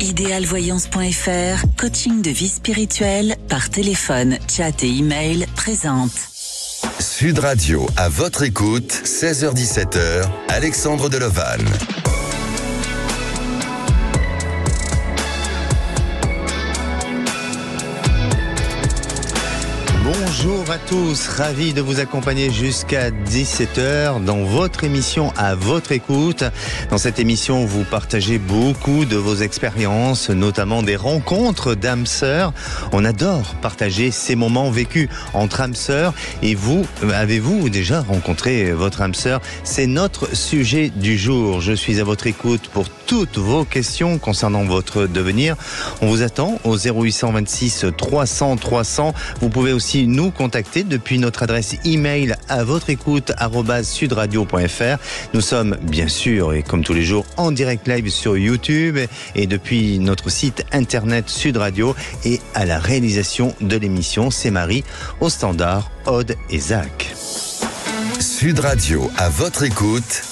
Idéalvoyance.fr, coaching de vie spirituelle par téléphone, chat et email présente. Sud Radio, à votre écoute, 16h-17h, Alexandre Delovanne. Bonjour à tous, ravi de vous accompagner jusqu'à 17h dans votre émission À votre écoute. Dans cette émission, vous partagez beaucoup de vos expériences, notamment des rencontres d'âmes sœurs. On adore partager ces moments vécus entre âmes sœurs. Et vous, avez-vous déjà rencontré votre âme sœur? C'est notre sujet du jour. Je suis à votre écoute pour toutes vos questions concernant votre devenir. On vous attend au 0826 300 300. Vous pouvez aussi nous contacter depuis notre adresse email à votre écoute @sudradio.fr. Nous sommes bien sûr et comme tous les jours en direct live sur YouTube et depuis notre site internet Sud Radio, et à la réalisation de l'émission, c'est Marie, au standard, Aude et Zach. Sud Radio, à votre écoute,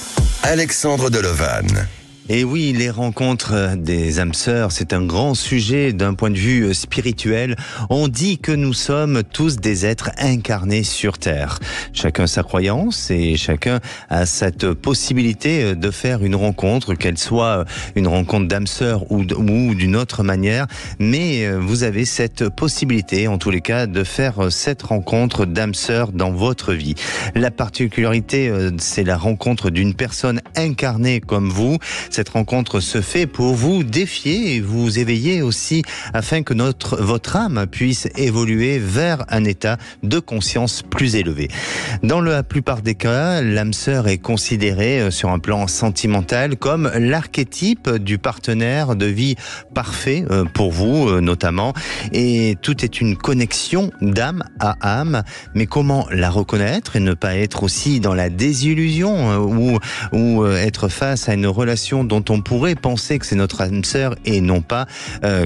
Alexandre Delovanne. Et oui, les rencontres des âmes sœurs, c'est un grand sujet d'un point de vue spirituel. On dit que nous sommes tous des êtres incarnés sur Terre. Chacun sa croyance et chacun a cette possibilité de faire une rencontre, qu'elle soit une rencontre d'âmes sœurs ou d'une autre manière. Mais vous avez cette possibilité, en tous les cas, de faire cette rencontre d'âmes sœurs dans votre vie. La particularité, c'est la rencontre d'une personne incarnée comme vous. Cette rencontre se fait pour vous défier et vous éveiller aussi, afin que votre âme puisse évoluer vers un état de conscience plus élevé. Dans la plupart des cas, l'âme sœur est considérée sur un plan sentimental comme l'archétype du partenaire de vie parfait pour vous notamment. Et tout est une connexion d'âme à âme. Mais comment la reconnaître et ne pas être aussi dans la désillusion ou être face à une relation dont on pourrait penser que c'est notre âme sœur et non pas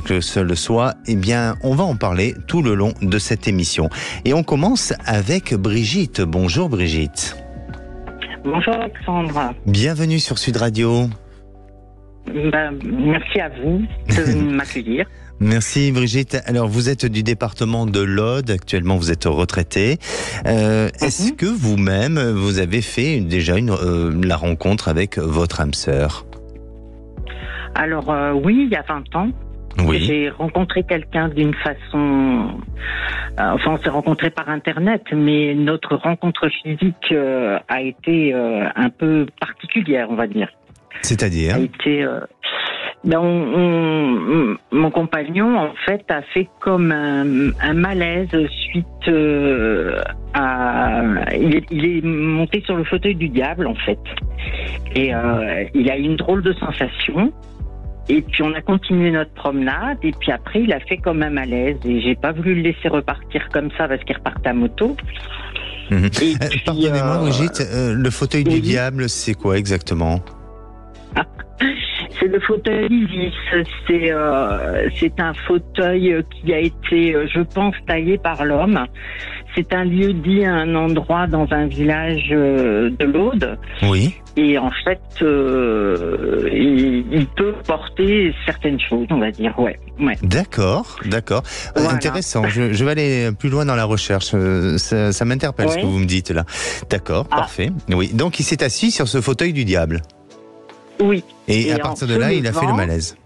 que ce le soit? Eh bien, on va en parler tout le long de cette émission. Et on commence avec Brigitte. Bonjour Brigitte. Bonjour Alexandre. Bienvenue sur Sud Radio. Merci à vous de m'accueillir. Merci Brigitte. Alors vous êtes du département de l'Aude, actuellement vous êtes retraitée. Est-ce que vous-même vous avez fait déjà la rencontre avec votre âme sœur? Alors oui, il y a 20 ans. Oui. J'ai rencontré quelqu'un d'une façon... enfin, on s'est rencontrés par Internet, mais notre rencontre physique a été un peu particulière, on va dire. C'est-à-dire? A été... mon compagnon, en fait, a fait comme un malaise suite à... Il est monté sur le fauteuil du diable, en fait. Et il a eu une drôle de sensation. Et puis on a continué notre promenade. Et puis après, il a fait comme un malaise. Et j'ai pas voulu le laisser repartir comme ça parce qu'il repartait à moto. Et puis, pardonnez-moi, Brigitte, le fauteuil du diable, c'est quoi exactement? C'est le fauteuil Isis. C'est un fauteuil qui a été, je pense, taillé par l'homme. C'est un lieu dit, un endroit dans un village de l'Aude. Oui. Et en fait, il peut porter certaines choses, on va dire. Ouais. D'accord. Voilà. Intéressant. Je vais aller plus loin dans la recherche. Ça m'interpelle ce que vous me dites là. D'accord, parfait. Oui. Donc il s'est assis sur ce fauteuil du diable. Oui. Et à partir de là, il a fait le malaise.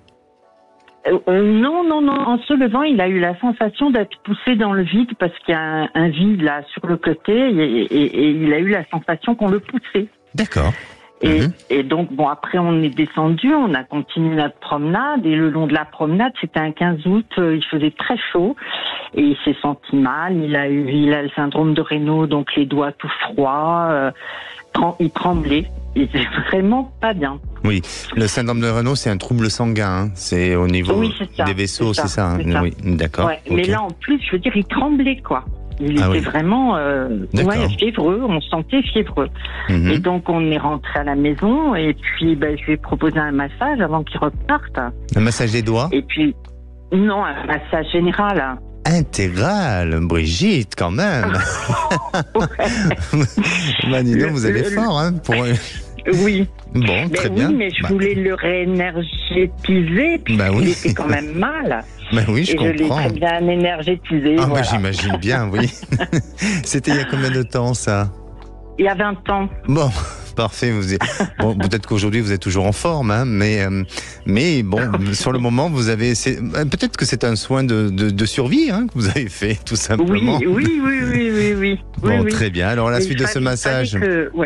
Non. En se levant, il a eu la sensation d'être poussé dans le vide parce qu'il y a un vide là sur le côté et il a eu la sensation qu'on le poussait. D'accord. Et donc, après, on est descendu, on a continué notre promenade et le long de la promenade, c'était un 15 août, il faisait très chaud et il s'est senti mal. Il a le syndrome de Raynaud, donc les doigts tout froids, il tremblait. Il était vraiment pas bien. Oui, le syndrome de Raynaud, c'est un trouble sanguin. C'est au niveau des vaisseaux, c'est ça. Oui, d'accord. Ouais, okay. Mais là, en plus, je veux dire, il tremblait, quoi. Il était vraiment fiévreux, on sentait fiévreux. Et donc, on est rentré à la maison et puis je lui ai proposé un massage avant qu'il reparte. Un massage des doigts? Et puis, non, un massage général. Intégral, Brigitte, quand même. Dis donc, vous allez fort, hein, pour... Oui. Bon, très bien. Oui, mais je voulais le réénergétiser, puisqu'il était quand même mal. Oui, je comprends. Je l'ai très bien énergétisé. Ah, voilà. j'imagine bien, oui. C'était il y a combien de temps, ça? Il y a 20 ans. Bon, parfait. Bon, peut-être qu'aujourd'hui vous êtes toujours en forme, hein, mais bon, sur le moment vous avez. Peut-être que c'est un soin de survie que vous avez fait, tout simplement. Oui. Bon, très bien. Alors à la suite de ce massage,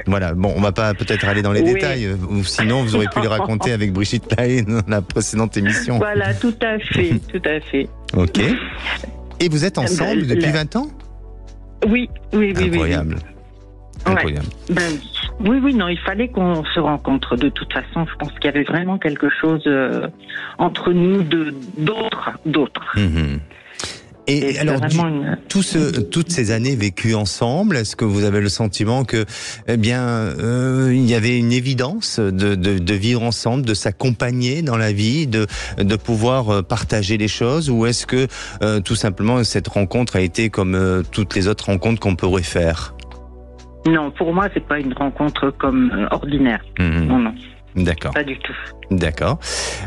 voilà. Bon, on va pas peut-être aller dans les détails, ou sinon vous aurez pu les raconter avec Brigitte Lahaye dans la précédente émission. Voilà, tout à fait. Ok. Et vous êtes ensemble depuis 20 ans? Oui. Incroyable. Incroyable. Oui, non, il fallait qu'on se rencontre. De toute façon, je pense qu'il y avait vraiment quelque chose entre nous d'autres. Mmh. Et alors, toutes ces années vécues ensemble, est-ce que vous avez le sentiment que, il y avait une évidence de vivre ensemble, de s'accompagner dans la vie, de pouvoir partager les choses, ou est-ce que tout simplement cette rencontre a été comme toutes les autres rencontres qu'on pourrait faire? Non, pour moi, c'est pas une rencontre comme ordinaire. Non. D'accord. Pas du tout. D'accord.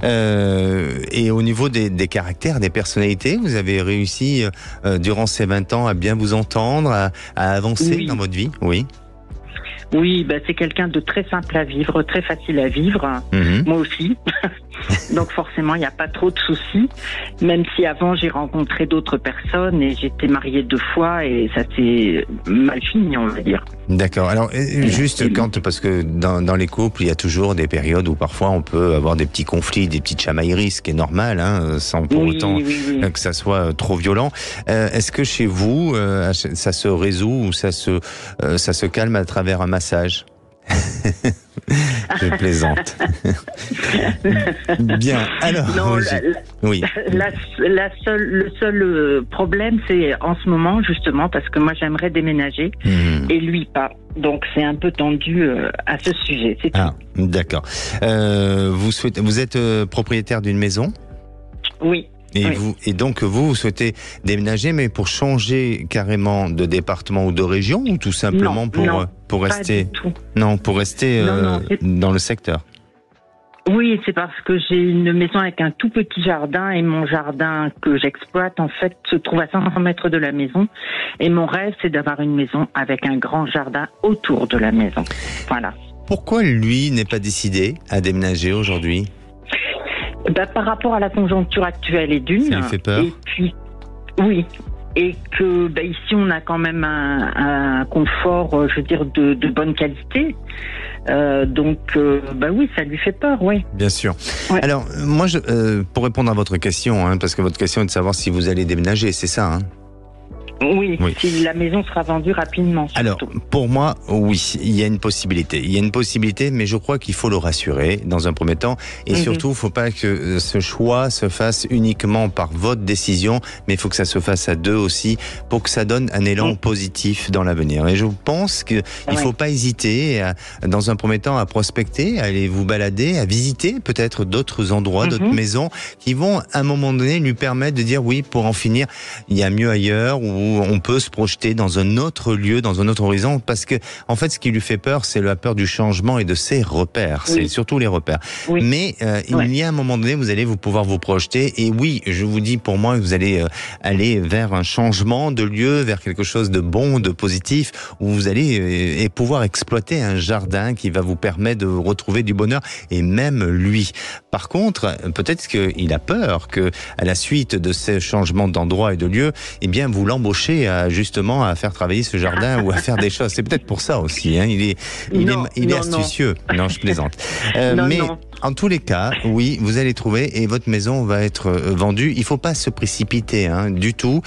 Et au niveau des caractères, des personnalités, vous avez réussi durant ces 20 ans à bien vous entendre, à avancer dans votre vie? Oui. Oui, c'est quelqu'un de très simple à vivre, très facile à vivre. Moi aussi. Donc forcément, il n'y a pas trop de soucis. Même si avant, j'ai rencontré d'autres personnes et j'étais mariée 2 fois et ça s'est mal fini, on va dire. D'accord. Alors, juste parce que dans les couples, il y a toujours des périodes où parfois on peut avoir des petits conflits, des petites chamailleries, ce qui est normal, sans pour autant que ça soit trop violent. Est-ce que chez vous, ça se résout ou ça se calme à travers un massage? Je plaisante. Bien, alors... Non, le seul problème, c'est en ce moment, justement, parce que moi, j'aimerais déménager, et lui pas. Donc, c'est un peu tendu à ce sujet, c'est tout. D'accord. Vous êtes propriétaire d'une maison? Oui. Et donc vous souhaitez déménager, mais pour changer carrément de département ou de région, ou tout simplement pour rester? Pas du tout. Non, pour rester dans le secteur. Oui, c'est parce que j'ai une maison avec un tout petit jardin et mon jardin que j'exploite en fait se trouve à 500 mètres de la maison. Et mon rêve, c'est d'avoir une maison avec un grand jardin autour de la maison. Voilà. Pourquoi lui n'est pas décidé à déménager aujourd'hui? Par rapport à la conjoncture actuelle et d'une. Ça lui fait peur? Et puis, oui. Et que ici, on a quand même un confort, je veux dire, de bonne qualité. Donc, oui, ça lui fait peur, oui. Bien sûr. Ouais. Alors, moi, pour répondre à votre question, parce que votre question est de savoir si vous allez déménager, c'est ça, Oui, si la maison sera vendue rapidement. Surtout. Alors, pour moi, oui, il y a une possibilité. Il y a une possibilité, mais je crois qu'il faut le rassurer dans un premier temps. Et surtout, il ne faut pas que ce choix se fasse uniquement par votre décision, mais il faut que ça se fasse à deux aussi, pour que ça donne un élan positif dans l'avenir. Et je pense qu'il ne faut pas hésiter, dans un premier temps, à prospecter, à aller vous balader, à visiter peut-être d'autres endroits, d'autres maisons, qui vont, à un moment donné, lui permettre de dire, oui, pour en finir, il y a mieux ailleurs, ou on peut se projeter dans un autre lieu, dans un autre horizon, parce que en fait ce qui lui fait peur, c'est la peur du changement et de ses repères, c'est surtout les repères. Mais il y a un moment donné, vous allez pouvoir vous projeter, et oui, je vous dis, pour moi, vous allez aller vers un changement de lieu, vers quelque chose de bon, de positif, où vous allez pouvoir exploiter un jardin qui va vous permettre de retrouver du bonheur, et même lui. Par contre, peut-être qu'il a peur que, à la suite de ces changements d'endroit et de lieu, eh bien, vous l'embauchez justement à faire travailler ce jardin ou à faire des choses. C'est peut-être pour ça aussi. Il est astucieux. Non, je plaisante. En tous les cas, oui, vous allez trouver et votre maison va être vendue. Il ne faut pas se précipiter du tout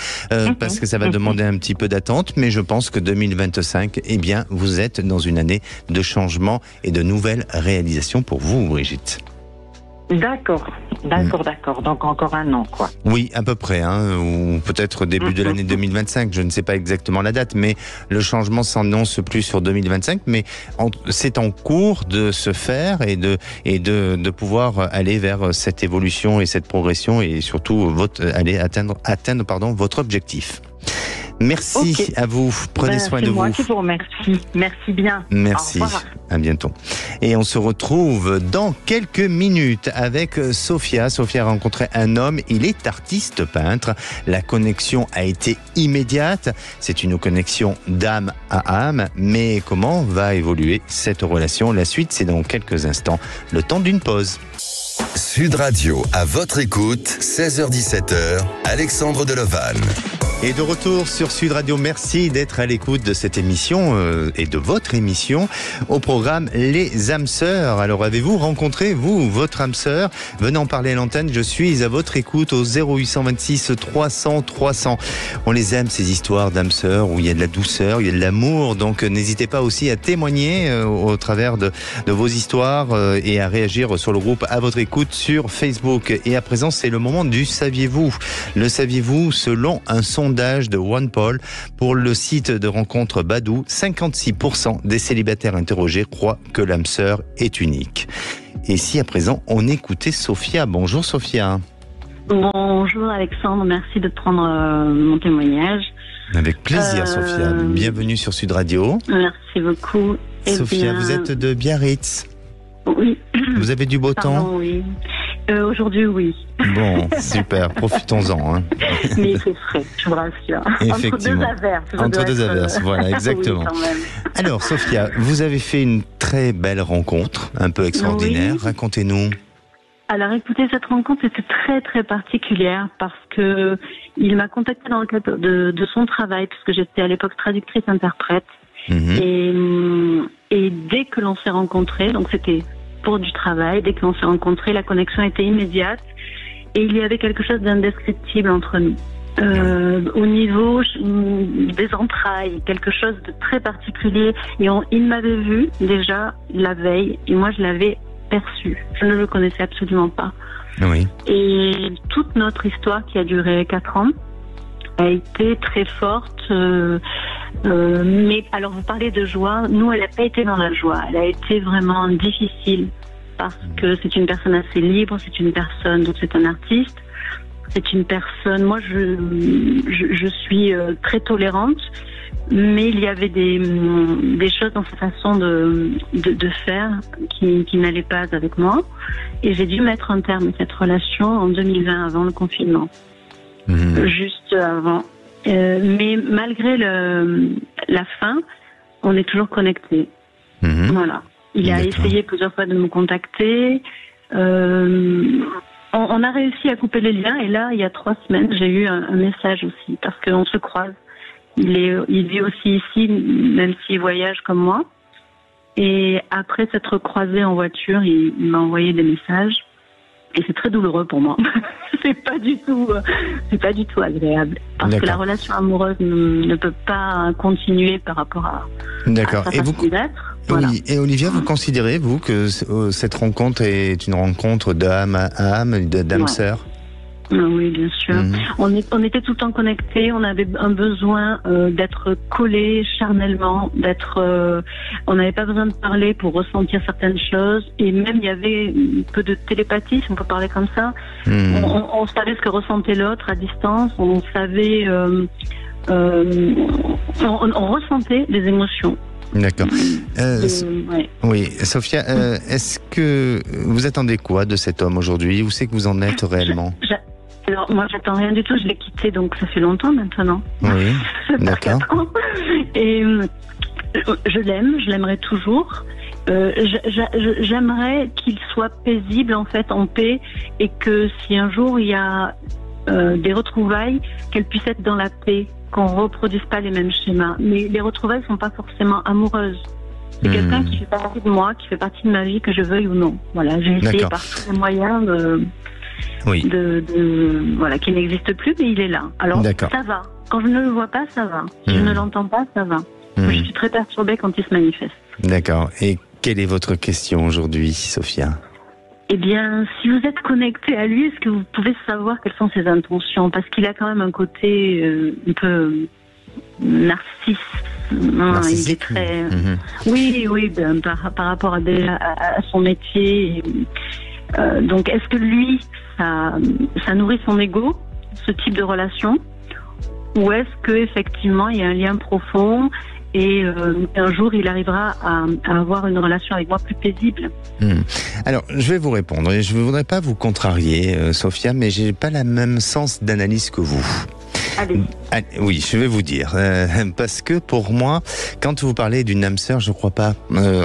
parce que ça va demander un petit peu d'attente. Mais je pense que 2025, eh bien, vous êtes dans une année de changement et de nouvelles réalisations pour vous, Brigitte. D'accord. Donc encore un an, quoi. Oui, à peu près, ou peut-être début de l'année 2025, je ne sais pas exactement la date, mais le changement s'annonce plus sur 2025, mais c'est en cours de se faire et de pouvoir aller vers cette évolution et cette progression et surtout aller atteindre votre objectif. Merci à vous. Prenez soin de vous. C'est moi qui vous remercie. Merci bien. Merci. Au revoir. À bientôt. Et on se retrouve dans quelques minutes avec Sophia. Sophia a rencontré un homme. Il est artiste peintre. La connexion a été immédiate. C'est une connexion d'âme à âme. Mais comment va évoluer cette relation? La suite, c'est dans quelques instants. Le temps d'une pause. Sud Radio, à votre écoute, 16h-17h, Alexandre Delovanne. Et de retour sur Sud Radio, merci d'être à l'écoute de cette émission et de votre émission. Au programme, les âmes sœurs. Alors avez-vous rencontré, vous, votre âme sœur? Venez en parler à l'antenne, je suis à votre écoute au 0826 300 300. On les aime, ces histoires d'âmes sœurs où il y a de la douceur, il y a de l'amour. Donc n'hésitez pas aussi à témoigner au travers de vos histoires et à réagir sur le groupe à votre écoute sur Facebook. Et à présent, c'est le moment du saviez-vous. Le saviez-vous selon un sondage de OnePoll pour le site de rencontre Badoo, 56% des célibataires interrogés croient que l'âme sœur est unique. Et si à présent on écoutait Sophia. Bonjour Sophia. Bonjour Alexandre, merci de prendre mon témoignage. Avec plaisir Sophia, bienvenue sur Sud Radio. Merci beaucoup. Sophia, vous êtes de Biarritz. Oui. Vous avez du beau temps? Oui. Aujourd'hui, oui. Bon, super, profitons-en. Hein. Mais c'est frais, je vous rassure. Effectivement. Entre deux averses. Voilà, exactement. Oui, alors, Sophia, vous avez fait une très belle rencontre, un peu extraordinaire. Oui. Racontez-nous. Alors, écoutez, cette rencontre était très, très particulière parce que il m'a contactée dans le cadre de son travail, puisque j'étais à l'époque traductrice-interprète. Et dès que l'on s'est rencontrés, donc c'était pour du travail, dès que l'on s'est rencontrés, la connexion était immédiate et il y avait quelque chose d'indescriptible entre nous. Au niveau des entrailles, quelque chose de très particulier. Et il m'avait vu déjà la veille et moi je l'avais perçu. Je ne le connaissais absolument pas. Oui. Et toute notre histoire qui a duré 4 ans a été très forte. Mais alors vous parlez de joie, nous elle n'a pas été dans la joie, elle a été vraiment difficile parce que c'est une personne assez libre, c'est une personne, donc c'est un artiste, c'est une personne, moi je suis très tolérante, mais il y avait des choses dans sa façon de faire qui n'allaient pas avec moi et j'ai dû mettre un terme à cette relation en 2020 avant le confinement. Juste avant. Mais malgré la fin, on est toujours connectés. Voilà. Il a essayé plusieurs fois de me contacter. On a réussi à couper les liens et là, il y a 3 semaines, j'ai eu un message aussi parce qu'on se croise. Il vit aussi ici, même s'il voyage comme moi. Et après s'être croisé en voiture, il m'a envoyé des messages. Et c'est très douloureux pour moi. c'est pas du tout agréable. Parce que la relation amoureuse ne peut pas continuer par rapport à sa façon d'être. Voilà. Oui. Et Olivia, vous considérez, vous, que cette rencontre est une rencontre d'âme à âme, d'âme sœur? Oui, bien sûr. On était tout le temps connectés. On avait un besoin d'être collés charnellement, on n'avait pas besoin de parler pour ressentir certaines choses. Et même il y avait un peu de télépathie, si on peut parler comme ça. On savait ce que ressentait l'autre à distance. On savait, on ressentait des émotions. D'accord. Oui, Sophia, est-ce que vous attendez quoi de cet homme aujourd'hui? Où c'est que vous en êtes réellement? Alors, moi, j'attends rien du tout. Je l'ai quitté, donc ça fait longtemps maintenant. Oui, d'accord. Et je l'aimerai toujours. J'aimerais qu'il soit paisible, en fait, en paix, et que si un jour il y a des retrouvailles, qu'elles puissent être dans la paix, qu'on ne reproduise pas les mêmes schémas. Mais les retrouvailles ne sont pas forcément amoureuses. C'est quelqu'un qui fait partie de moi, qui fait partie de ma vie, que je veuille ou non. Voilà, j'ai essayé par tous les moyens voilà, qui n'existe plus, mais il est là. Alors, ça va. Quand je ne le vois pas, ça va. Si je ne l'entends pas, ça va. Je suis très perturbée quand il se manifeste. D'accord. Et quelle est votre question aujourd'hui, Sophia? Eh bien, si vous êtes connecté à lui, est-ce que vous pouvez savoir quelles sont ses intentions? Parce qu'il a quand même un côté un peu narcissique. Il est très... Oui, par rapport à son métier. Donc, est-ce que lui, ça nourrit son ego, ce type de relation? ou est-ce que effectivement il y a un lien profond et un jour il arrivera à avoir une relation avec moi plus paisible. Alors, je vais vous répondre et je ne voudrais pas vous contrarier, Sophia, mais j'ai pas le même sens d'analyse que vous. Allez. Oui, je vais vous dire. Parce que pour moi, quand vous parlez d'une âme sœur, je crois pas.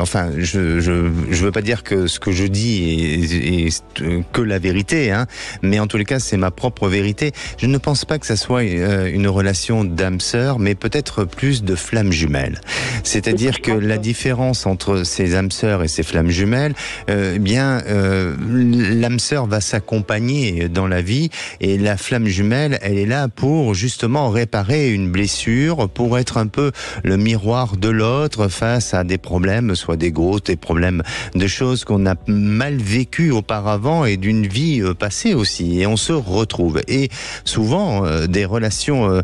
Enfin, je veux pas dire que ce que je dis est que la vérité, hein. Mais en tous les cas, c'est ma propre vérité. Je ne pense pas que ça soit une relation d'âme sœur, mais peut-être plus de flammes jumelles. C'est-à-dire que la différence entre ces âmes sœurs et ces flammes jumelles, l'âme sœur va s'accompagner dans la vie et la flamme jumelle, elle est là pour justement réparer une blessure, pour être un peu le miroir de l'autre face à des problèmes, soit des problèmes de choses qu'on a mal vécues auparavant et d'une vie passée aussi. Et on se retrouve. Et souvent, des relations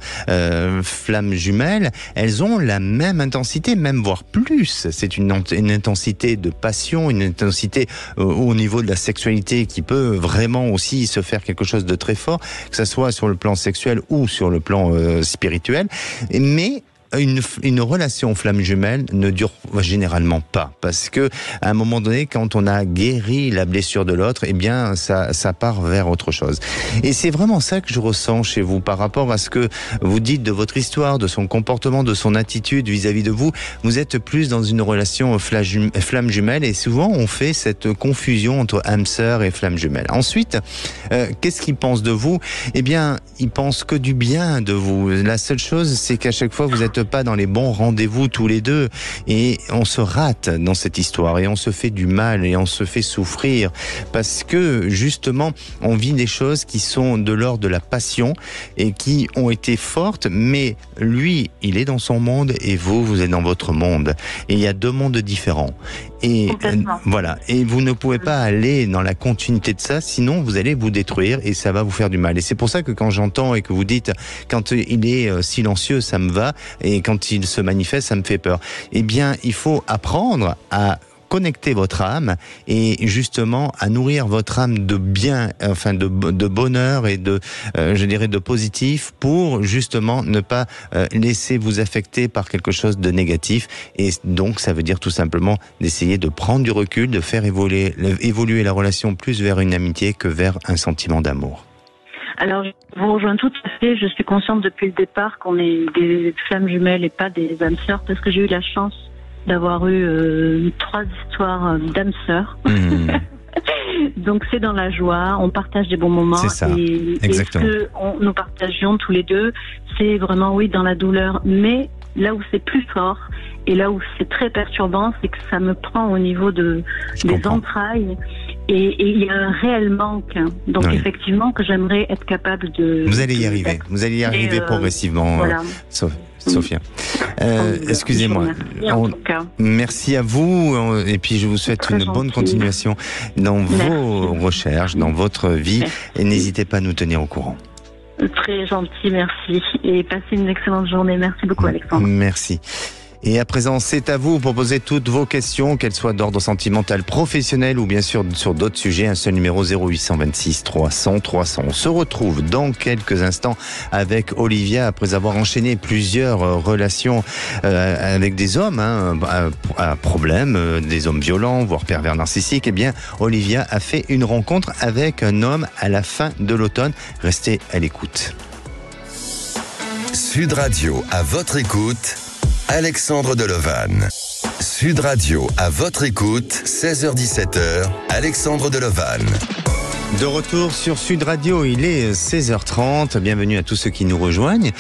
flammes jumelles, elles ont la même intensité, même voire plus. C'est une intensité de passion, une intensité au niveau de la sexualité qui peut vraiment aussi se faire quelque chose de très fort, que ce soit sur le plan sexuel ou sur le plan spirituel, mais une relation flamme jumelle ne dure généralement pas, parce que à un moment donné, quand on a guéri la blessure de l'autre, eh bien ça part vers autre chose. Et c'est vraiment ça que je ressens chez vous par rapport à ce que vous dites de votre histoire, de son comportement, de son attitude vis-à-vis de vous. Vous êtes plus dans une relation flamme jumelle, et souvent on fait cette confusion entre âme sœur et flamme jumelle. Ensuite, qu'est-ce qu'il pense de vous? Eh bien, il pense que du bien de vous. La seule chose, c'est qu'à chaque fois vous êtes pas dans les bons rendez-vous tous les deux, et on se rate dans cette histoire et on se fait du mal et on se fait souffrir parce que justement on vit des choses qui sont de l'ordre de la passion et qui ont été fortes, mais lui il est dans son monde et vous êtes dans votre monde, et il y a deux mondes différents. Et voilà, et vous ne pouvez pas aller dans la continuité de ça, sinon vous allez vous détruire et ça va vous faire du mal. Et c'est pour ça que quand j'entends et que vous dites quand il est silencieux ça me va, et quand il se manifeste ça me fait peur, eh bien il faut apprendre à connecter votre âme et justement à nourrir votre âme de bien, enfin de bonheur et de, je dirais, de positif, pour justement ne pas laisser vous affecter par quelque chose de négatif. Et donc ça veut dire tout simplement d'essayer de prendre du recul, de faire évoluer la relation plus vers une amitié que vers un sentiment d'amour. Alors, je vous rejoins tout à fait. Je suis consciente depuis le départ qu'on est des flammes jumelles et pas des âmes sœurs, parce que j'ai eu la chance d'avoir eu 3 histoires d'âmes sœurs. Donc c'est dans la joie, on partage des bons moments. C'est ça, exactement. Et ce que nous partagions tous les deux, c'est vraiment, oui, dans la douleur. Mais là où c'est plus fort et là où c'est très perturbant, c'est que ça me prend au niveau des entrailles. Et il y a un réel manque. Donc oui, effectivement, que j'aimerais être capable de... Vous allez y arriver. Vous allez y arriver progressivement, voilà. Sophia. Excusez-moi. Merci à vous, et puis je vous souhaite une bonne continuation dans vos recherches, dans votre vie, et n'hésitez pas à nous tenir au courant. Très gentil, merci. Et passez une excellente journée. Merci beaucoup, Alexandre. Merci. Et à présent, c'est à vous pour poser toutes vos questions, qu'elles soient d'ordre sentimental, professionnel ou bien sûr sur d'autres sujets. Un seul numéro 0826 300 300. On se retrouve dans quelques instants avec Olivia, après avoir enchaîné plusieurs relations avec des hommes à problème, des hommes violents, voire pervers narcissiques. Eh bien, Olivia a fait une rencontre avec un homme à la fin de l'automne. Restez à l'écoute. Sud Radio, à votre écoute. Alexandre Delovan. Sud Radio, à votre écoute, 16h-17h, Alexandre Delovan. De retour sur Sud Radio, il est 16h30. Bienvenue à tous ceux qui nous rejoignent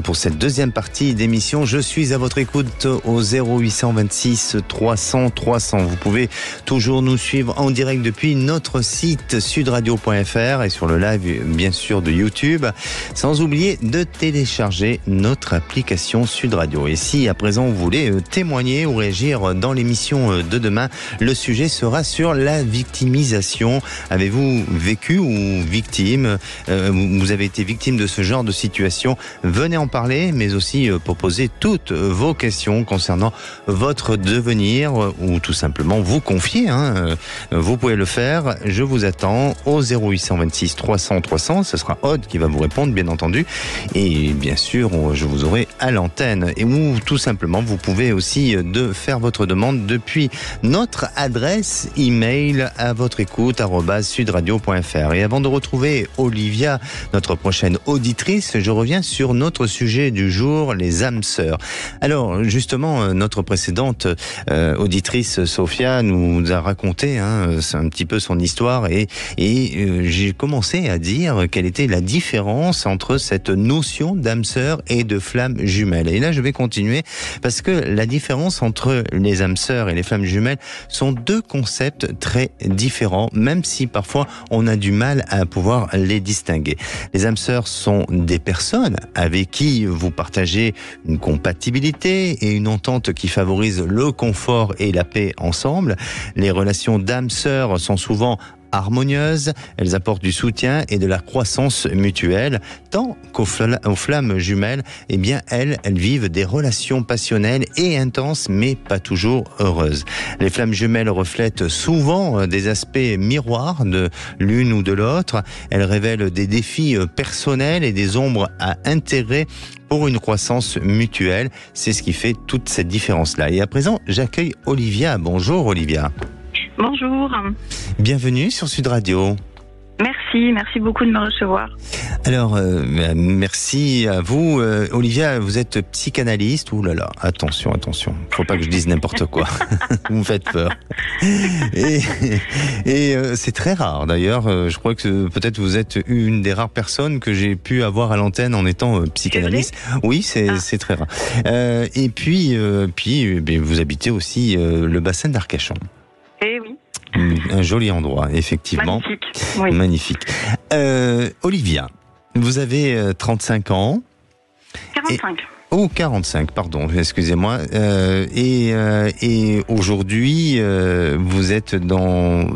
pour cette deuxième partie d'émission. Je suis à votre écoute au 0826 300 300. Vous pouvez toujours nous suivre en direct depuis notre site sudradio.fr et sur le live, bien sûr, de YouTube. Sans oublier de télécharger notre application Sud Radio. Et si à présent vous voulez témoigner ou réagir dans l'émission de demain, le sujet sera sur la victimisation. Avez-vous vécu ou victime, vous avez été victime de ce genre de situation, venez en parler, mais aussi pour poser toutes vos questions concernant votre devenir ou tout simplement vous confier. Vous pouvez le faire. Je vous attends au 0826 300 300. Ce sera Aude qui va vous répondre, bien entendu. Et bien sûr, je vous aurai à l'antenne. Et ou tout simplement, vous pouvez aussi faire votre demande depuis notre adresse email à votre écoute @sudradio.fr. Et avant de retrouver Olivia, notre prochaine auditrice, je reviens sur notre sujet du jour, les âmes sœurs. Alors justement, notre précédente auditrice Sophia nous a raconté un petit peu son histoire et j'ai commencé à dire quelle était la différence entre cette notion d'âme sœur et de flamme jumelle. Et là, je vais continuer parce que la différence entre les âmes sœurs et les flammes jumelles sont deux concepts très différents, même si parfois on a du mal à pouvoir les distinguer. Les âmes sœurs sont des personnes avec qui vous partagez une compatibilité et une entente qui favorise le confort et la paix ensemble. Les relations d'âmes sœurs sont souvent harmonieuses, elles apportent du soutien et de la croissance mutuelle, tant qu'aux flammes jumelles, eh bien elles vivent des relations passionnelles et intenses, mais pas toujours heureuses. Les flammes jumelles reflètent souvent des aspects miroirs de l'une ou de l'autre. Elles révèlent des défis personnels et des ombres à intégrer pour une croissance mutuelle. C'est ce qui fait toute cette différence-là. Et à présent, j'accueille Olivia. Bonjour Olivia. Bonjour. Bienvenue sur Sud Radio. Merci beaucoup de me recevoir. Alors, merci à vous. Olivia, vous êtes psychanalyste. Ouh là là, attention. Faut pas que je dise n'importe quoi. Vous me faites peur. Et c'est très rare d'ailleurs. Je crois que peut-être vous êtes une des rares personnes que j'ai pu avoir à l'antenne en étant psychanalyste. Oui, c'est très rare. Et puis, vous habitez aussi le bassin d'Arcachon. Eh oui. Un joli endroit, effectivement. Magnifique. Oui. Magnifique. Olivia, vous avez 35 ans. 45. 45, pardon, excusez-moi. Et aujourd'hui, vous êtes dans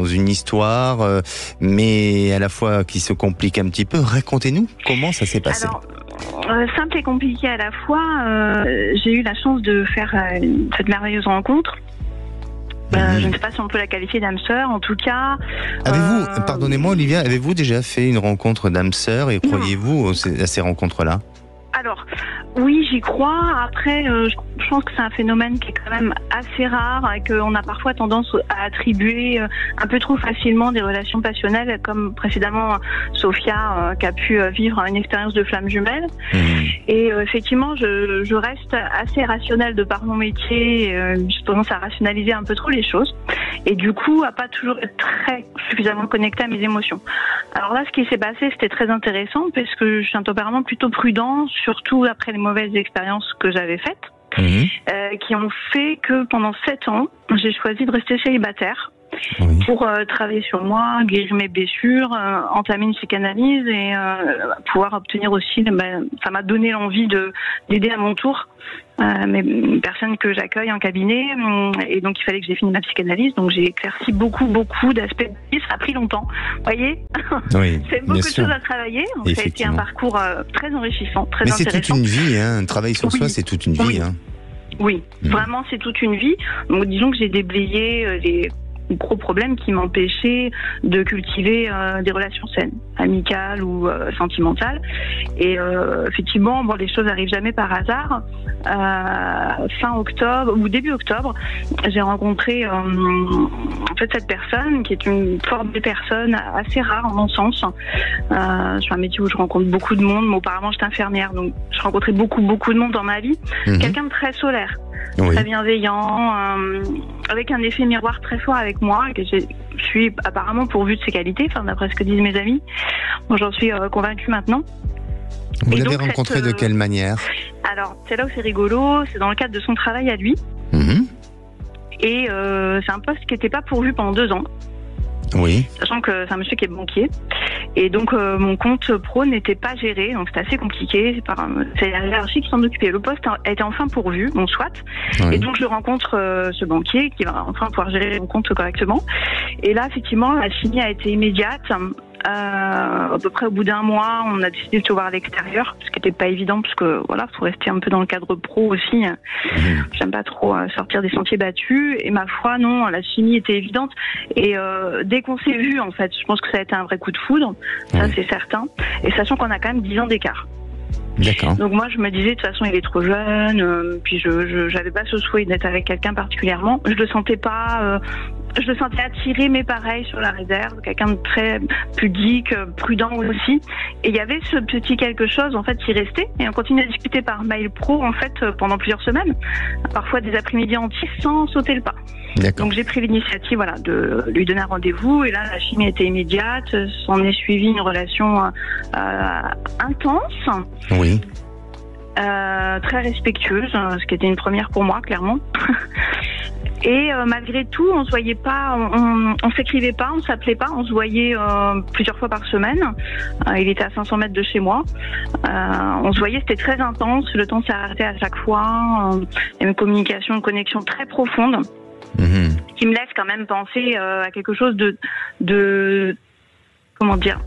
une histoire, mais à la fois qui se complique un petit peu. Racontez-nous comment ça s'est passé. Alors, simple et compliqué à la fois. J'ai eu la chance de faire cette merveilleuse rencontre. Je ne sais pas si on peut la qualifier d'âme sœur, en tout cas. Avez-vous, pardonnez-moi Olivia, avez-vous déjà fait une rencontre d'âme sœur et croyez-vous à ces rencontres-là ? Alors, oui, j'y crois. Après, je pense que c'est un phénomène qui est quand même assez rare et qu'on a parfois tendance à attribuer un peu trop facilement des relations passionnelles, comme précédemment Sophia qui a pu vivre une expérience de flamme jumelle. Et effectivement, je reste assez rationnelle de par mon métier. J'ai tendance à rationaliser un peu trop les choses. Et du coup, à pas toujours être suffisamment connectée à mes émotions. Alors là, ce qui s'est passé, c'était très intéressant parce que je suis un tempérament plutôt prudent, surtout après les mauvaises expériences que j'avais faites, qui ont fait que pendant 7 ans, j'ai choisi de rester célibataire. Pour travailler sur moi, guérir mes blessures, entamer une psychanalyse et pouvoir obtenir aussi, ça m'a donné l'envie d'aider à mon tour mes personnes que j'accueille en cabinet, et donc il fallait que j'ai fini ma psychanalyse, donc j'ai éclairci beaucoup d'aspects de vie. Ça a pris longtemps, vous voyez. Oui, c'est beaucoup de choses à travailler, donc ça a été un parcours très enrichissant, très intéressant. Mais c'est toute une vie, un travail sur soi, c'est toute une vie. Oui, vraiment c'est toute une vie. Donc, disons que j'ai déblayé les gros problèmes qui m'empêchaient de cultiver des relations saines, amicales ou sentimentales. Et effectivement, les choses n'arrivent jamais par hasard. Fin octobre ou début octobre, j'ai rencontré cette personne qui est une forme de personne assez rare en mon sens. Je fais un métier où je rencontre beaucoup de monde. Mais auparavant, j'étais infirmière, donc je rencontrais beaucoup de monde dans ma vie. Quelqu'un de très solaire. Très bienveillant, avec un effet miroir très fort avec moi, que je suis apparemment pourvue de ses qualités, d'après ce que disent mes amis. Bon, j'en suis convaincue maintenant. Vous l'avez rencontré de quelle manière ? Alors, c'est là où c'est rigolo, c'est dans le cadre de son travail à lui. Et c'est un poste qui n'était pas pourvu pendant 2 ans. Oui. Sachant que c'est un monsieur qui est banquier. Et donc mon compte pro n'était pas géré, donc c'était assez compliqué. C'est la hiérarchie qui s'en occupait. Le poste a été enfin pourvu, bon soit. Oui. Et donc je rencontre ce banquier qui va enfin pouvoir gérer mon compte correctement. Et là, effectivement, la chimie a été immédiate. À peu près au bout d'un mois, on a décidé de se voir à l'extérieur, ce qui n'était pas évident, parce que voilà, faut rester un peu dans le cadre pro aussi. J'aime pas trop sortir des sentiers battus. Et ma foi, non, la chimie était évidente. Et dès qu'on s'est vu, en fait, je pense que ça a été un vrai coup de foudre, ça c'est certain. Et sachant qu'on a quand même 10 ans d'écart. D'accord. Donc moi je me disais de toute façon il est trop jeune, puis je j'avais pas ce souhait d'être avec quelqu'un particulièrement. Je le sentais pas, je le sentais attiré, mais pareil sur la réserve, quelqu'un de très pudique, prudent aussi. Et il y avait ce petit quelque chose en fait qui restait. Et on continue à discuter par mail pro en fait pendant plusieurs semaines, parfois des après-midi entiers sans sauter le pas. D'accord. Donc j'ai pris l'initiative voilà de lui donner un rendez-vous et là la chimie était immédiate. S'en est suivi une relation intense. Oui. Très respectueuse, ce qui était une première pour moi clairement. Et malgré tout, on se voyait pas, on s'écrivait pas, on s'appelait pas, on se voyait plusieurs fois par semaine. Il était à 500 mètres de chez moi. On se voyait, c'était très intense. Le temps s'est arrêté à chaque fois. Il y a une communication, une connexion très profonde. Qui me laisse quand même penser à quelque chose de comment dire,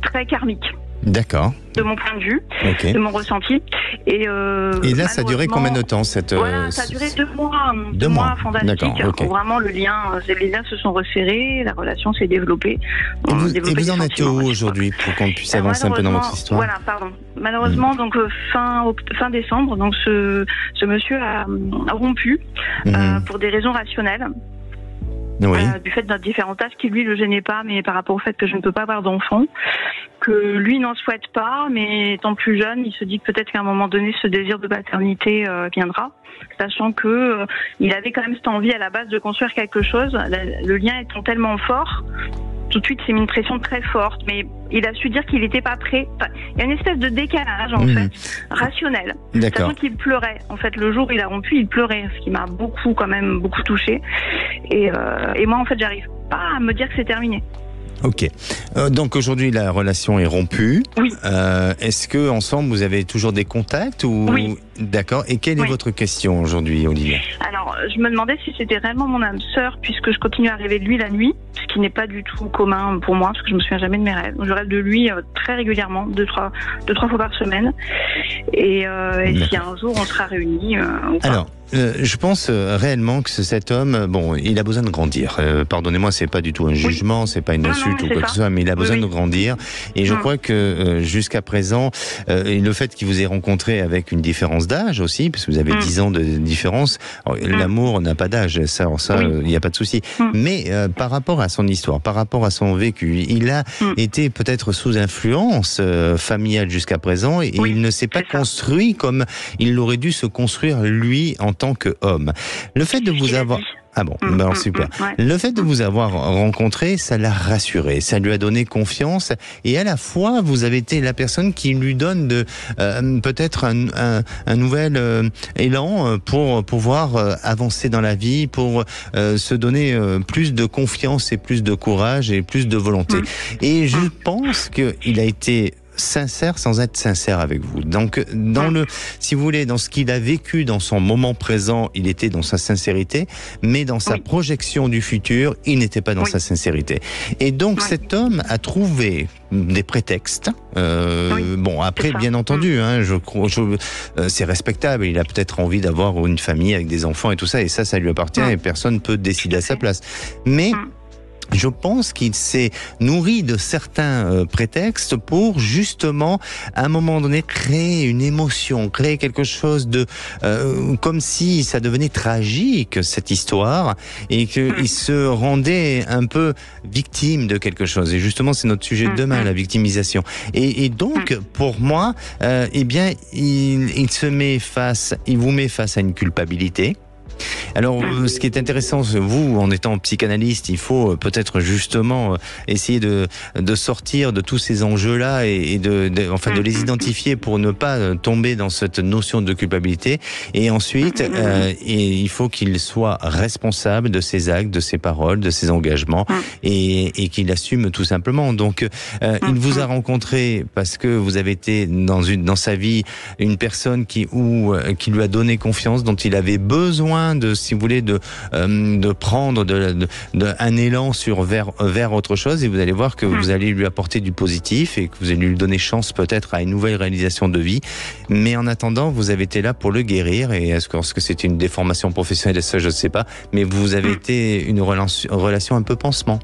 très karmique. D'accord. De mon point de vue, de mon ressenti. Et là, ça a duré combien de temps cette Voilà, ça a duré 2 mois. 2 mois fantastiques. Vraiment, les liens se sont resserrés, la relation s'est dévéloppée. Et vous en êtes où aujourd'hui pour qu'on puisse avancer un peu dans votre histoire? Voilà, pardon. Malheureusement, donc fin décembre, donc ce monsieur a rompu pour des raisons rationnelles. Oui. Du fait de notre différence d'âge qui lui le gênait pas, mais par rapport au fait que je ne peux pas avoir d'enfant, que lui n'en souhaite pas, mais étant plus jeune, il se dit que peut-être qu'à un moment donné ce désir de paternité viendra, sachant que il avait quand même cette envie à la base de construire quelque chose, le lien étant tellement fort. Tout de suite, c'est mis une pression très forte, mais il a su dire qu'il n'était pas prêt. Enfin, il y a une espèce de décalage, en fait, rationnel. Sachant qu'il pleurait. En fait, le jour où il a rompu, il pleurait, ce qui m'a beaucoup touchée. Et moi, en fait, j'arrive pas à me dire que c'est terminé. Ok. Donc aujourd'hui, la relation est rompue. Oui. Est-ce que ensemble, vous avez toujours des contacts ou... Oui. D'accord. Et quelle est votre question aujourd'hui, Olivia? Alors, je me demandais si c'était réellement mon âme sœur, puisque je continue à rêver de lui la nuit, ce qui n'est pas du tout commun pour moi, parce que je me souviens jamais de mes rêves. Je rêve de lui très régulièrement, deux, trois fois par semaine. Et si un jour on sera réunis ou pas. Alors, je pense réellement que cet homme, bon, il a besoin de grandir. Pardonnez-moi, c'est pas du tout un jugement, c'est pas une insulte ou quoi que ce soit, mais il a besoin de grandir. Et je crois que jusqu'à présent, le fait qu'il vous ait rencontré avec une différence d'âge aussi, parce que vous avez 10 ans de différence, l'amour n'a pas d'âge, ça, il n'y a pas de souci. Mais par rapport à son histoire, par rapport à son vécu, il a été peut-être sous influence familiale jusqu'à présent, et il ne s'est pas construit comme il aurait dû se construire lui en tant qu'homme. Le fait de vous avoir... Ah bon, alors super. Le fait de vous avoir rencontré, ça l'a rassuré, ça lui a donné confiance, et à la fois, vous avez été la personne qui lui donne peut-être un nouvel élan pour pouvoir avancer dans la vie, pour se donner plus de confiance et plus de courage et plus de volonté. Et je pense qu'il a été sincère sans être sincère avec vous. Donc, si vous voulez, dans ce qu'il a vécu dans son moment présent, il était dans sa sincérité, mais dans sa projection du futur, il n'était pas dans sa sincérité. Et donc, cet homme a trouvé des prétextes. Bon, après, bien entendu, hein, c'est respectable. Il a peut-être envie d'avoir une famille avec des enfants et tout ça, et ça lui appartient et personne ne peut décider à sa place. Mais je pense qu'il s'est nourri de certains prétextes pour justement, à un moment donné, créer une émotion, créer quelque chose de comme si ça devenait tragique, cette histoire, et qu'il se rendait un peu victime de quelque chose. Et justement, c'est notre sujet de demain, la victimisation. Et donc, pour moi, eh bien, il vous met face à une culpabilité. Alors, ce qui est intéressant, vous, en étant psychanalyste, il faut peut-être justement essayer de sortir de tous ces enjeux-là et de les identifier pour ne pas tomber dans cette notion de culpabilité. Et ensuite, il faut qu'il soit responsable de ses actes, de ses paroles, de ses engagements et qu'il assume tout simplement. Donc, il vous a rencontré parce que vous avez été dans sa vie une personne qui lui a donné confiance, dont il avait besoin si vous voulez, de prendre un élan vers autre chose, et vous allez voir que vous allez lui apporter du positif et que vous allez lui donner chance peut-être à une nouvelle réalisation de vie. Mais en attendant, vous avez été là pour le guérir, et est-ce que c'était une déformation professionnelle, ça je ne sais pas, mais vous avez été une relation un peu pansement.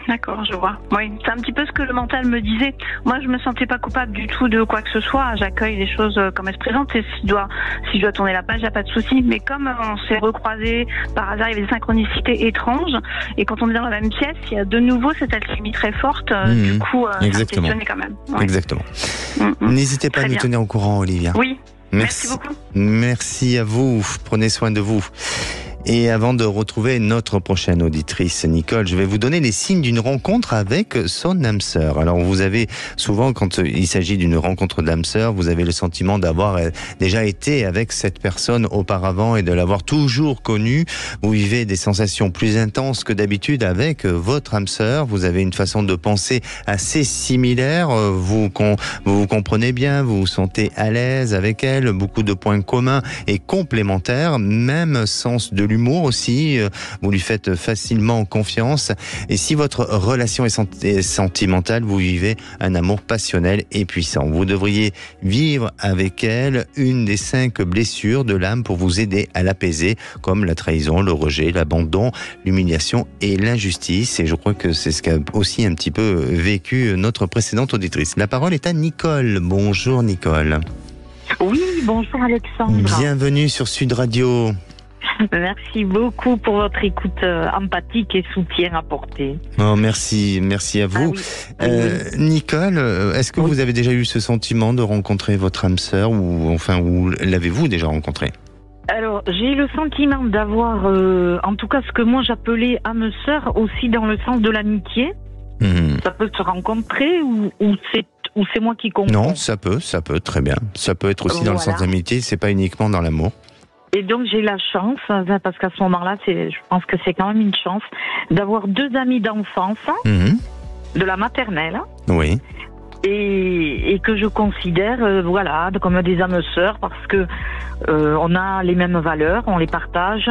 D'accord, je vois. Oui, c'est un petit peu ce que le mental me disait. Moi, je me sentais pas coupable du tout de quoi que ce soit. J'accueille les choses comme elles se présentent. Et si je dois tourner la page, il n'y a pas de souci. Mais comme on s'est recroisés par hasard, il y avait des synchronicités étranges. Et quand on est dans la même pièce, il y a de nouveau cette alchimie très forte. Du coup, ça me questionnait quand même. Ouais. Exactement. N'hésitez pas à nous tenir au courant, Olivia. Oui. Merci beaucoup. Merci à vous. Prenez soin de vous. Et avant de retrouver notre prochaine auditrice, Nicole, je vais vous donner les signes d'une rencontre avec son âme sœur. Alors, vous avez souvent, quand il s'agit d'une rencontre d'âme sœur, vous avez le sentiment d'avoir déjà été avec cette personne auparavant et de l'avoir toujours connue. Vous vivez des sensations plus intenses que d'habitude avec votre âme sœur. Vous avez une façon de penser assez similaire. Vous vous comprenez bien, vous vous sentez à l'aise avec elle. Beaucoup de points communs et complémentaires, même sens de l'humour aussi, vous lui faites facilement confiance, et si votre relation est sentimentale, vous vivez un amour passionnel et puissant. Vous devriez vivre avec elle une des 5 blessures de l'âme pour vous aider à l'apaiser, comme la trahison, le rejet, l'abandon, l'humiliation et l'injustice, et je crois que c'est ce qu'a aussi un petit peu vécu notre précédente auditrice. La parole est à Nicole. Bonjour Nicole. Oui, bonjour Alexandre. Bienvenue sur Sud Radio. Merci beaucoup pour votre écoute empathique et soutien apporté. Oh, merci à vous. Ah oui. Nicole, est-ce que vous avez déjà eu ce sentiment de rencontrer votre âme sœur, ou l'avez-vous déjà rencontré? Alors, j'ai le sentiment d'avoir, en tout cas, ce que moi j'appelais âme sœur, aussi dans le sens de l'amitié. Ça peut se rencontrer ou c'est moi qui comprends? Non, ça peut, très bien. Ça peut être aussi dans le sens d'amitié, c'est pas uniquement dans l'amour. Et donc j'ai la chance, parce qu'à ce moment-là, je pense que c'est quand même une chance, d'avoir 2 amis d'enfance, de la maternelle. Oui. Et que je considère, comme des âmes sœurs, parce que on a les mêmes valeurs, on les partage.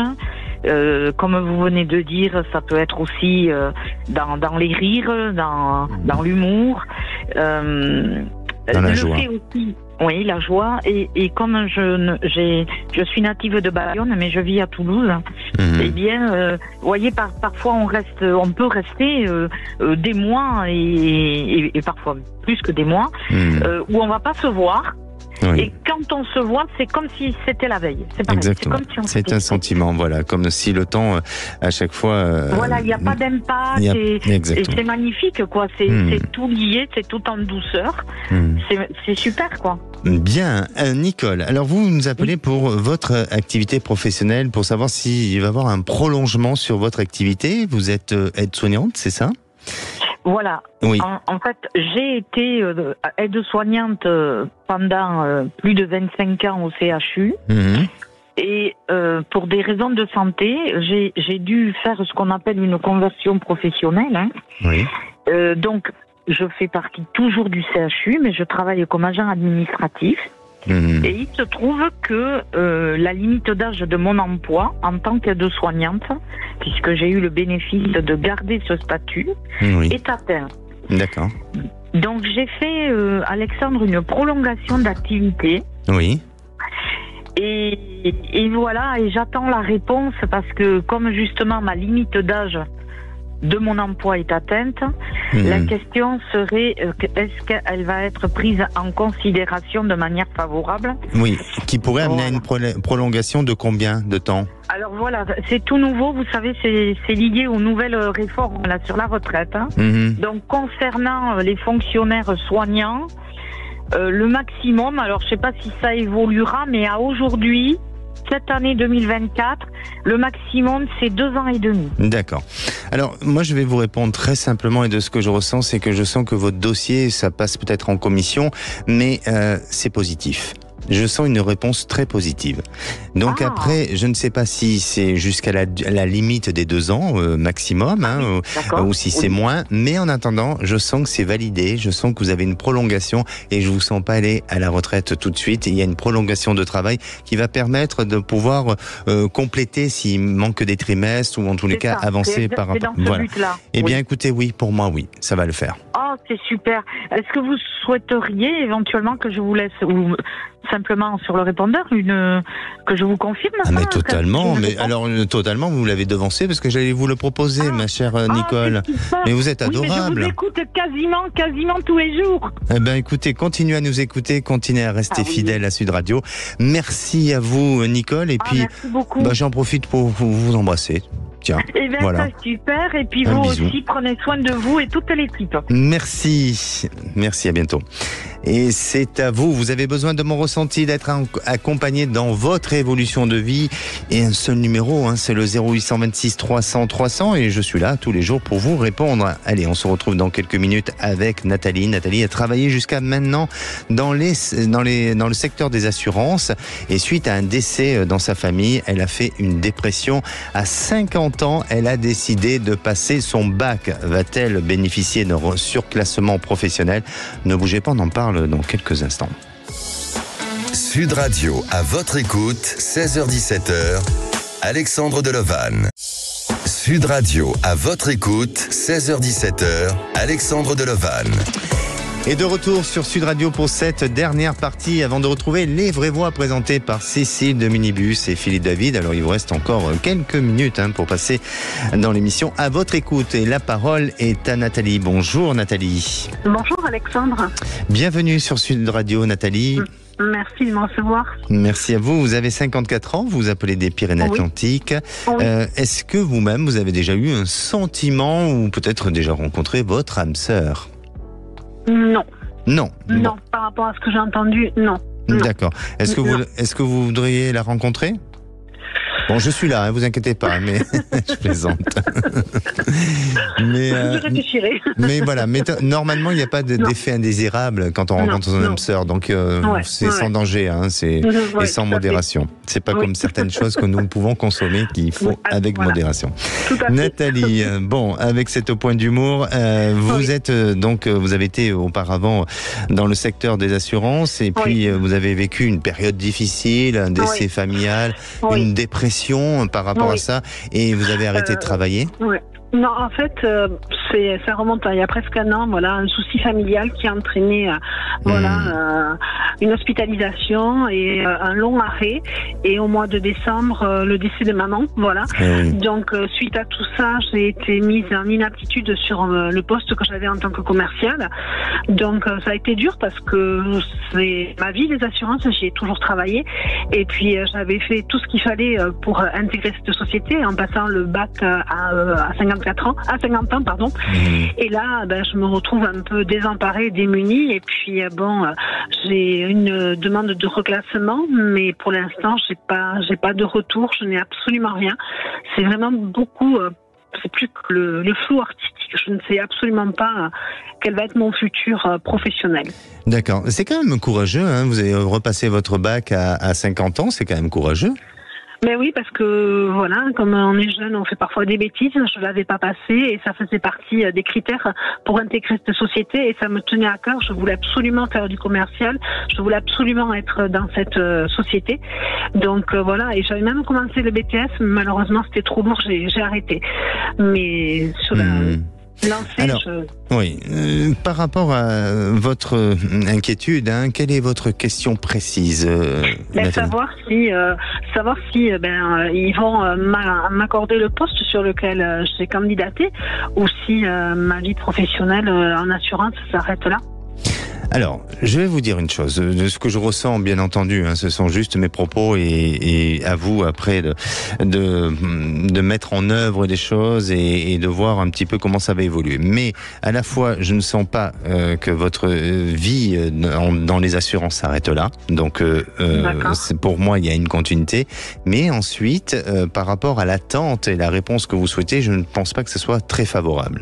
Comme vous venez de dire, ça peut être aussi dans les rires, dans l'humour, dans la joie. Aussi, oui, la joie. Et comme je suis native de Bayonne, mais je vis à Toulouse, eh bien, voyez, parfois on peut rester des mois et parfois plus que des mois où on va pas se voir. Oui. Et quand on se voit, c'est comme si c'était la veille. C'est pareil. Exactement. C'est un sentiment, comme si le temps, à chaque fois... il n'y a pas d'impact, et c'est magnifique, quoi. C'est tout lié, c'est tout en douceur. C'est super, quoi. Bien. Nicole, alors vous nous appelez pour votre activité professionnelle, pour savoir s'il va y avoir un prolongement sur votre activité. Vous êtes aide-soignante, c'est ça ? Voilà. Oui. En fait, j'ai été aide-soignante pendant plus de 25 ans au CHU. Et pour des raisons de santé, j'ai dû faire ce qu'on appelle une conversion professionnelle. Oui. Donc, je fais partie toujours du CHU, mais je travaille comme agent administratif. Et il se trouve que la limite d'âge de mon emploi en tant qu'aide-soignante, puisque j'ai eu le bénéfice de garder ce statut, est atteint. D'accord. Donc j'ai fait, Alexandre, une prolongation d'activité. Oui. Et voilà, et j'attends la réponse parce que comme justement ma limite d'âge de mon emploi est atteinte, la question serait est-ce qu'elle va être prise en considération de manière favorable? Oui, qui pourrait amener à une prolongation de combien de temps? Alors voilà, c'est tout nouveau, vous savez, c'est lié aux nouvelles réformes là, sur la retraite. Donc concernant les fonctionnaires soignants, le maximum, alors je sais pas si ça évoluera, mais à aujourd'hui, cette année 2024, le maximum, c'est 2 ans et demi. D'accord. Alors, moi, je vais vous répondre très simplement, et de ce que je ressens, c'est que je sens que votre dossier, ça passe peut-être en commission, mais c'est positif. Je sens une réponse très positive. Donc après, je ne sais pas si c'est jusqu'à la limite des 2 ans maximum, ou si c'est moins. Mais en attendant, je sens que c'est validé. Je sens que vous avez une prolongation et je vous sens pas aller à la retraite tout de suite. Il y a une prolongation de travail qui va permettre de pouvoir compléter s'il manque des trimestres ou en tous les cas avancer par rapport. Voilà. Eh bien, écoutez, oui, pour moi, oui, ça va le faire. Oh, c'est super. Est-ce que vous souhaiteriez éventuellement que je vous laisse ou simplement sur le répondeur que je vous confirme? Ah mais totalement, totalement, vous l'avez devancé parce que j'allais vous le proposer, ma chère Nicole. Mais vous êtes adorable. Mais je vous écoute quasiment tous les jours. Eh ben écoutez, continuez à nous écouter, continuez à rester fidèle à Sud Radio. Merci à vous Nicole et puis merci beaucoup. J'en profite pour vous embrasser. Tiens, et bien voilà. C'est super et puis vous bisou. aussi prenez soin de vous et toute l'équipe. Merci, à bientôt. Et c'est à vous, vous avez besoin de mon ressenti, d'être accompagné dans votre évolution de vie. Et un seul numéro, c'est le 0826 300 300 et je suis là tous les jours pour vous répondre. Allez, on se retrouve dans quelques minutes avec Nathalie. Nathalie a travaillé jusqu'à maintenant dans le secteur des assurances et suite à un décès dans sa famille, elle a fait une dépression. À 50 ans, elle a décidé de passer son bac. Va-t-elle bénéficier d'un surclassement professionnel? Ne bougez pas, on en parle dans quelques instants. Sud Radio, à votre écoute, 16h-17h, Alexandre Delovan. Sud Radio, à votre écoute, 16h-17h, Alexandre Delovan. Et de retour sur Sud Radio pour cette dernière partie avant de retrouver les vraies voix présentées par Cécile de Minibus et Philippe David. Alors il vous reste encore quelques minutes pour passer dans l'émission à votre écoute. Et la parole est à Nathalie. Bonjour Nathalie. Bonjour Alexandre. Bienvenue sur Sud Radio Nathalie. Merci de me recevoir. Merci à vous. Vous avez 54 ans, vous vous appelez des Pyrénées-Atlantiques. Oui. Est-ce que vous-même, vous avez déjà eu un sentiment ou peut-être déjà rencontré votre âme sœur? Non. Non. Non, par rapport à ce que j'ai entendu, non. D'accord. Est-ce que vous voudriez la rencontrer? Bon, je suis là, vous inquiétez pas, mais je plaisante. Je réfléchirai. Mais voilà, normalement, il n'y a pas d'effet indésirable quand on rencontre son âme sœur, donc c'est sans danger, et sans modération. C'est pas comme certaines choses que nous pouvons consommer qu'il faut avec modération. Nathalie, avec cette point d'humour, vous êtes vous avez été auparavant dans le secteur des assurances et puis vous avez vécu une période difficile, un décès familial, une dépression par rapport à ça, et vous avez arrêté de travailler? Non, en fait, ça remonte à il y a presque un an, un souci familial qui a entraîné, une hospitalisation et un long arrêt. Et au mois de décembre, le décès de maman, Donc, suite à tout ça, j'ai été mise en inaptitude sur le poste que j'avais en tant que commerciale. Donc, ça a été dur parce que c'est ma vie, les assurances, j'y ai toujours travaillé. Et puis, j'avais fait tout ce qu'il fallait pour intégrer cette société en passant le bac à 50 ans, pardon. Et là, je me retrouve un peu désemparée, démunie. Et puis, j'ai une demande de reclassement, mais pour l'instant, j'ai pas de retour. Je n'ai absolument rien. C'est vraiment beaucoup. C'est plus que le flou artistique. Je ne sais absolument pas quel va être mon futur professionnel. D'accord. C'est quand même courageux. Vous avez repassé votre bac à 50 ans. C'est quand même courageux. Mais oui, parce que comme on est jeune, on fait parfois des bêtises. Je l'avais pas passé et ça faisait partie des critères pour intégrer cette société et ça me tenait à cœur. Je voulais absolument faire du commercial. Je voulais absolument être dans cette société. Donc et j'avais même commencé le BTS, mais malheureusement c'était trop lourd, j'ai arrêté. Mais sur la par rapport à votre inquiétude, quelle est votre question précise? Savoir si ils vont m'accorder le poste sur lequel j'ai candidaté ou si ma vie professionnelle en assurance s'arrête là. Alors, je vais vous dire une chose. De ce que je ressens, bien entendu, ce sont juste mes propos et à vous après de mettre en œuvre des choses et de voir un petit peu comment ça va évoluer. Mais à la fois, je ne sens pas que votre vie dans les assurances s'arrête là. Donc, pour moi, il y a une continuité. Mais ensuite, par rapport à l'attente et la réponse que vous souhaitez, je ne pense pas que ce soit très favorable.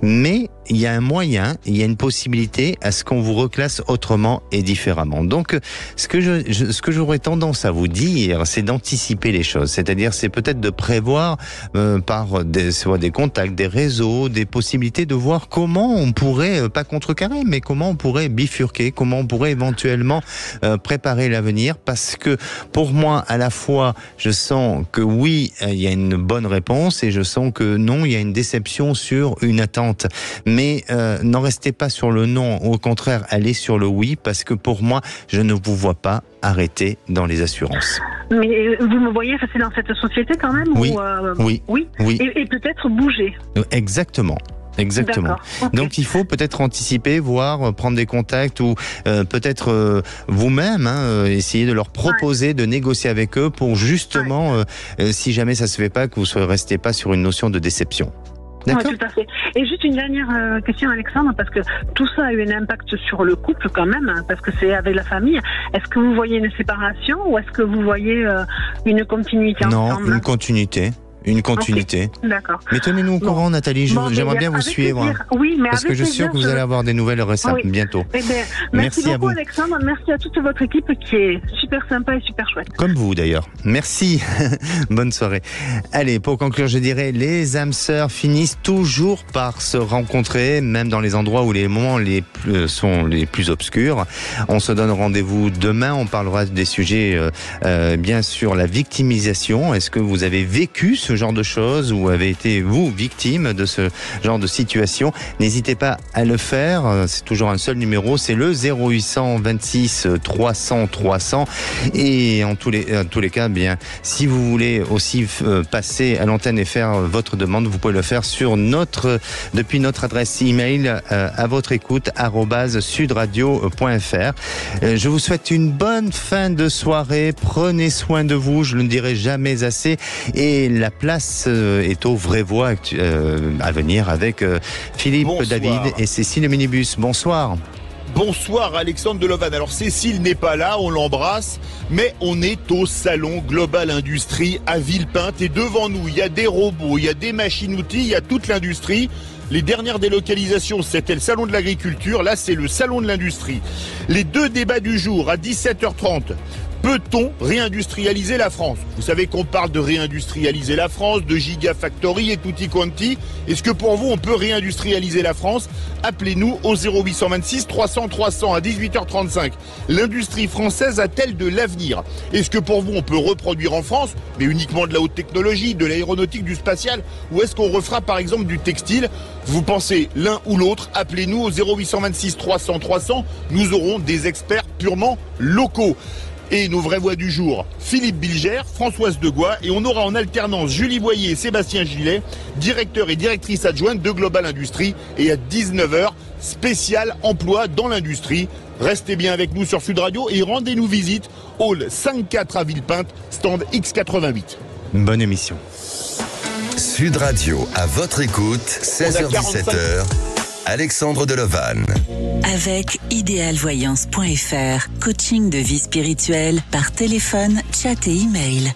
Mais il y a un moyen, il y a une possibilité à ce qu'on vous reclasse autrement et différemment. Donc, ce que j'aurais tendance à vous dire, c'est d'anticiper les choses. C'est-à-dire, c'est peut-être de prévoir par soit des contacts, des réseaux, des possibilités de voir comment on pourrait, pas contrecarrer, mais comment on pourrait bifurquer, comment on pourrait éventuellement préparer l'avenir. Parce que pour moi, à la fois, je sens que oui, il y a une bonne réponse et je sens que non, il y a une déception sur une attente. Mais n'en restez pas sur le non, au contraire, allez sur le oui, parce que pour moi, je ne vous vois pas arrêter dans les assurances. Mais vous me voyez rester dans cette société quand même? Oui, oui. Et peut-être bouger. Exactement. Exactement. Okay. Donc il faut peut-être anticiper, voir, prendre des contacts ou peut-être vous-même essayer de leur proposer de négocier avec eux pour justement, si jamais ça se fait pas, que vous ne restez pas sur une notion de déception. D'accord. Oui, tout à fait. Et juste une dernière question, Alexandre, parce que tout ça a eu un impact sur le couple quand même, parce que c'est avec la famille. Est-ce que vous voyez une séparation ou est-ce que vous voyez une continuité ensemble? Non, une continuité. Une continuité. Okay. D'accord. Mais tenez-nous au courant, Nathalie. J'aimerais bien vous suivre. Oui, mais parce que je suis sûr que vous allez avoir des nouvelles récemment, bientôt. Eh bien, merci beaucoup, Alexandre. Merci à toute votre équipe qui est super sympa et super chouette. Comme vous, d'ailleurs. Merci. Bonne soirée. Allez, pour conclure, je dirais, les âmes sœurs finissent toujours par se rencontrer, même dans les endroits où les moments sont les plus obscurs. On se donne rendez-vous demain. On parlera des sujets, bien sûr, la victimisation. Est-ce que vous avez vécu ce genre de choses ou avez été, vous, victime de ce genre de situation? N'hésitez pas à le faire. C'est toujours un seul numéro. C'est le 0826 300 300. Et en tous les cas, bien, si vous voulez aussi passer à l'antenne et faire votre demande, vous pouvez le faire depuis notre adresse email à votre écoute @sudradio.fr. Je vous souhaite une bonne fin de soirée. Prenez soin de vous. Je ne le dirai jamais assez. Et la place est aux vraies voix à venir avec Philippe, David et Cécile Minibus. Bonsoir. Bonsoir Alexandre Delovan. Alors Cécile n'est pas là, on l'embrasse, mais on est au salon Global Industrie à Villepinte et devant nous il y a des robots, il y a des machines-outils, il y a toute l'industrie. Les dernières délocalisations, c'était le salon de l'agriculture, là c'est le salon de l'industrie. Les deux débats du jour à 17h30. Peut-on réindustrialiser la France? Vous savez qu'on parle de réindustrialiser la France, de gigafactory et tutti quanti. Est-ce que pour vous, on peut réindustrialiser la France? Appelez-nous au 0826 300 300 à 18h35. L'industrie française a-t-elle de l'avenir? Est-ce que pour vous, on peut reproduire en France, mais uniquement de la haute technologie, de l'aéronautique, du spatial? Ou est-ce qu'on refera par exemple du textile? Vous pensez l'un ou l'autre? Appelez-nous au 0826 300 300. Nous aurons des experts purement locaux. Et nos vraies voix du jour, Philippe Bilger, Françoise Degois, et on aura en alternance Julie Boyer et Sébastien Gillet, directeur et directrice adjointe de Global Industrie, et à 19h, spécial emploi dans l'industrie. Restez bien avec nous sur Sud Radio et rendez-nous visite, hall 5-4 à Villepinte, stand X88. Bonne émission. Sud Radio, à votre écoute, 16h-17h. Alexandre Delovan. Avec idéalvoyance.fr, coaching de vie spirituelle par téléphone, chat et email.